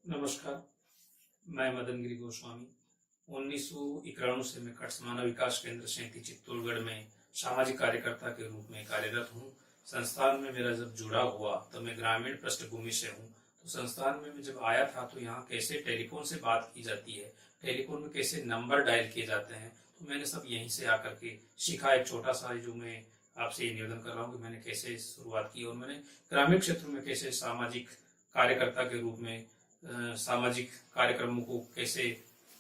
नमस्कार, मैं मदन गिरी गोस्वामी। 1991 से मैं कट्स मानव विकास केंद्र सैंती चित्तौड़गढ़ में सामाजिक कार्यकर्ता के रूप में कार्यरत हूँ। संस्थान में मेरा जब जुड़ा हुआ तो मैं ग्रामीण पृष्ठभूमि से हूँ। तो संस्थान में मैं जब आया था तो यहाँ कैसे टेलीफोन से बात की जाती है, टेलीफोन में कैसे नंबर डायल किए जाते हैं, तो मैंने सब यहीं से आकर के सीखा। एक छोटा सा जो मैं आपसे ये निवेदन कर रहा हूँ कि मैंने कैसे शुरुआत की और मैंने ग्रामीण क्षेत्र में कैसे सामाजिक कार्यकर्ता के रूप में सामाजिक कार्यक्रमों को कैसे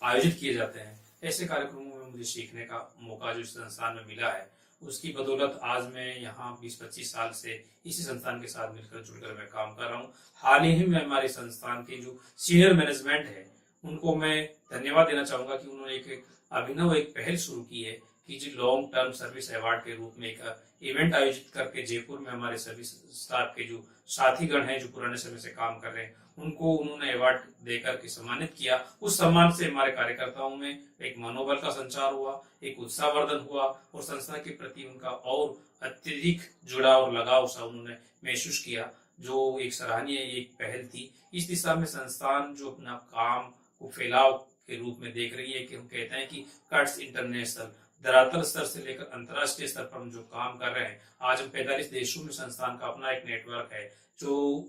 आयोजित किए जाते हैं, ऐसे कार्यक्रमों में मुझे सीखने का मौका जो इस संस्थान में मिला है, उसकी बदौलत आज मैं यहाँ 20-25 साल से इसी संस्थान के साथ मिलकर जुड़कर मैं काम कर रहा हूँ। हाल ही में हमारे संस्थान के जो सीनियर मैनेजमेंट है उनको मैं धन्यवाद देना चाहूंगा कि उन्होंने एक अभिनव एक पहल शुरू की है कि जो लॉन्ग टर्म सर्विस अवार्ड के रूप में एक इवेंट आयोजित करके जयपुर में हमारे सर्विस स्टाफ के जो साथीगण हैं जो पुराने समय से काम कर रहे हैं उनको उन्होंने अवार्ड देकर के सम्मानित किया। उस सम्मान से हमारे कार्यकर्ताओं में एक मनोबल का संचार हुआ, एक उत्साहवर्धन हुआ और संस्था के प्रति उनका और अत्यधिक जुड़ाव और लगाव सा उन्होंने महसूस किया, जो एक सराहनीय एक पहल थी। इस दिशा में संस्थान जो अपना काम को फैलाव के रूप में देख रही है कि हम कहते हैं कि कट्स इंटरनेशनल धरातल स्तर से लेकर अंतर्राष्ट्रीय स्तर पर हम जो काम कर रहे हैं, आज हम 45 देशों में संस्थान का अपना एक नेटवर्क है जो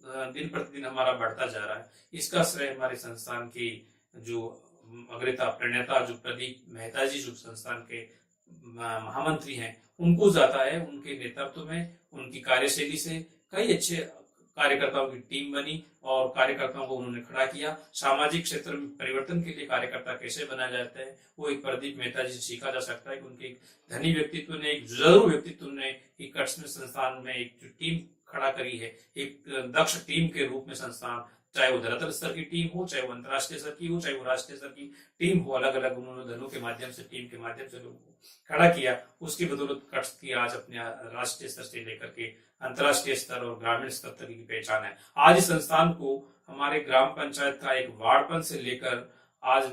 दिन प्रतिदिन हमारा बढ़ता जा रहा है। इसका श्रेय हमारे संस्थान की जो अग्रता प्रणेता जो प्रदीप मेहता जी जो संस्थान के महामंत्री हैं उनको जाता है। उनके नेतृत्व में, उनकी कार्यशैली से कई अच्छे कार्यकर्ताओं की टीम बनी और कार्यकर्ताओं को उन्होंने खड़ा किया। सामाजिक क्षेत्र में परिवर्तन के लिए कार्यकर्ता कैसे बनाए जाते हैं वो एक प्रदीप मेहता जी से सीखा जा सकता है कि उनके धनी व्यक्तित्व ने, एक जरूर व्यक्तित्व ने एक कट्स में संस्थान में एक जो टीम खड़ा करी है, एक दक्ष टीम के रूप में संस्थान, चाहे वो धरातल स्तर की टीम हो, चाहे वो अंतर्राष्ट्रीय स्तर की हो, चाहे वो राष्ट्रीय स्तर की टीम हो, अलग अलग उन्होंने धनों के माध्यम से, टीम के माध्यम से लोगों को खड़ा किया। उसकी बदौलत कट्स की आज अपने राष्ट्रीय स्तर से लेकर के अंतर्राष्ट्रीय स्तर और ग्रामीण स्तर तक की पहचान है। आज इस संस्थान को हमारे ग्राम पंचायत का एक वार्डपन से लेकर आज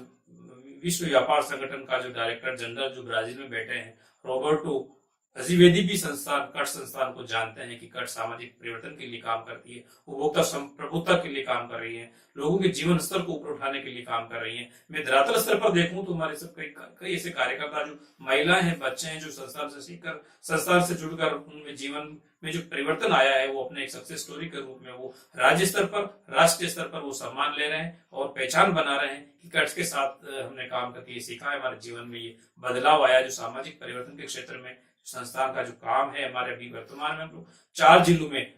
विश्व व्यापार संगठन का जो डायरेक्टर जनरल जो ब्राजील में बैठे हैं रॉबर्टो अजीवेदी भी कट्स संस्थान को जानते हैं कि कट्स सामाजिक परिवर्तन के लिए काम करती है, उपभोक्ता प्रभुत्व के लिए काम कर रही है, लोगों के जीवन स्तर को ऊपर उठाने के लिए काम कर रही है। मैं धरातल स्तर पर देखूं तो हमारे सब कई ऐसे कार्यकर्ता जो महिलाएं हैं, बच्चे हैं, जो संस्थान से सीखकर, संस्थान से जुड़कर उनमें जीवन में जो परिवर्तन आया है वो अपने एक सक्सेस स्टोरी के रूप में वो राज्य स्तर पर, राष्ट्रीय स्तर पर वो सम्मान ले रहे हैं और पहचान बना रहे हैं कि कट्स के साथ हमने काम करके ये सीखा है, हमारे जीवन में ये बदलाव आया। जो सामाजिक परिवर्तन के क्षेत्र में संस्थान का जो काम है, हमारे अभी वर्तमान में हम लोग 4 जिलों में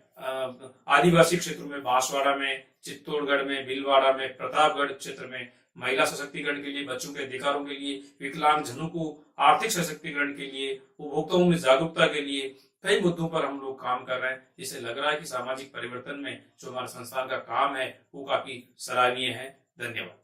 आदिवासी क्षेत्रों में बांसवाड़ा में, चित्तौड़गढ़ में, भीलवाड़ा में, प्रतापगढ़ क्षेत्र में महिला सशक्तिकरण के लिए, बच्चों के अधिकारों के लिए, विकलांग जनों को आर्थिक सशक्तिकरण के लिए, उपभोक्ताओं में जागरूकता के लिए कई मुद्दों पर हम लोग काम कर रहे हैं। जिससे लग रहा है कि सामाजिक परिवर्तन में जो हमारे संस्थान का काम है वो काफी सराहनीय है। धन्यवाद।